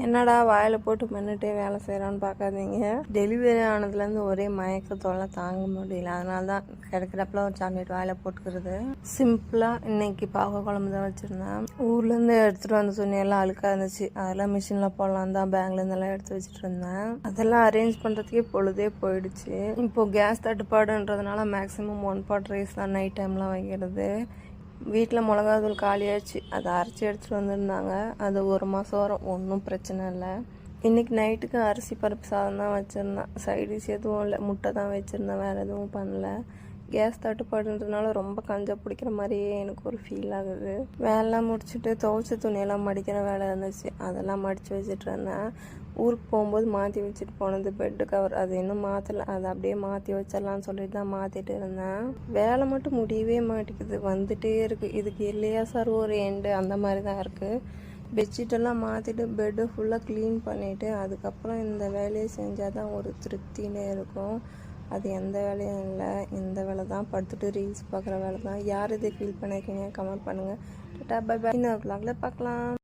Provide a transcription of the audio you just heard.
என்னடா வாயில் போட்டு மென்னுட்டே வேலை செய்கிறான்னு பார்க்காதீங்க. டெலிவரி ஆனதுலேருந்து ஒரே மயக்கத்தோட தாங்க முடியல. அதனால தான் கிடைக்கிறப்பல ஒரு சாக்லேட் வாயில் போட்டுக்கிறது. சிம்பிளாக இன்னைக்கு பாவ குழம்பு தான் வச்சுருந்தேன். ஊர்லேருந்து எடுத்துகிட்டு வந்த துணியெல்லாம் அழுக்காக இருந்துச்சு. அதெல்லாம் மிஷினில் போடலாம் தான் பேங்க்லேருந்தெல்லாம் எடுத்து வச்சுட்டு இருந்தேன். அதெல்லாம் அரேஞ்ச் பண்ணுறதுக்கே பொழுதே போயிடுச்சு. இப்போது கேஸ் தட்டுப்பாடுன்றதுனால மேக்ஸிமம் 1 pot ரைஸ் தான் நைட் டைம்லாம் வைக்கிறது. வீட்டில் மிளகாத்தூள் காலியாச்சு. அதை அரைச்சி எடுத்துகிட்டு வந்திருந்தாங்க. அது 1 மாதம் வரும், ஒன்றும் பிரச்சனை இல்லை. இன்றைக்கி நைட்டுக்கு அரிசி பருப்பு சாதம் தான் வச்சுருந்தேன். சைடிஷ் எதுவும் இல்லை, முட்டை தான் வச்சுருந்தேன், வேறு எதுவும் பண்ணல. கேஸ் தட்டுப்பாடுன்றதுனால ரொம்ப கஞ்சா பிடிக்கிற மாதிரியே எனக்கு ஒரு ஃபீல் ஆகுது. வேலைலாம் முடிச்சுட்டு துவைச்ச துணியெல்லாம் மடிக்கிற வேலை இருந்துச்சு. அதெல்லாம் மடித்து வச்சுட்டு இருந்தேன். ஊருக்கு போகும்போது மாற்றி வச்சுட்டு போனது பெட்டு கவர், அது இன்னும் மாற்றலை. அதை அப்படியே மாற்றி வச்சிடலான்னு சொல்லிட்டு தான் மாற்றிட்டு இருந்தேன். வேலை மட்டும் முடியவே மாட்டேங்குது, வந்துகிட்டே இருக்குது. இதுக்கு இல்லையா சார் ஒரு எண்டு, அந்த மாதிரி தான் இருக்குது. பெட்ஷீட்டெல்லாம் மாற்றிட்டு பெட்டு ஃபுல்லாக க்ளீன் பண்ணிவிட்டு அதுக்கப்புறம் இந்த வேலையை செஞ்சால் தான் ஒரு திருப்தினே இருக்கும். அது எந்த வேலையும் இல்லை, இந்த வேலை தான், படுத்துட்டு ரீல்ஸ் பார்க்குற வேலை தான். யார் இதை ஃபீல் பண்ணியிருக்கீங்க கமெண்ட் பண்ணுங்கள். Ta-ta bye bye. இன்னொரு vlogல பார்க்கலாம்.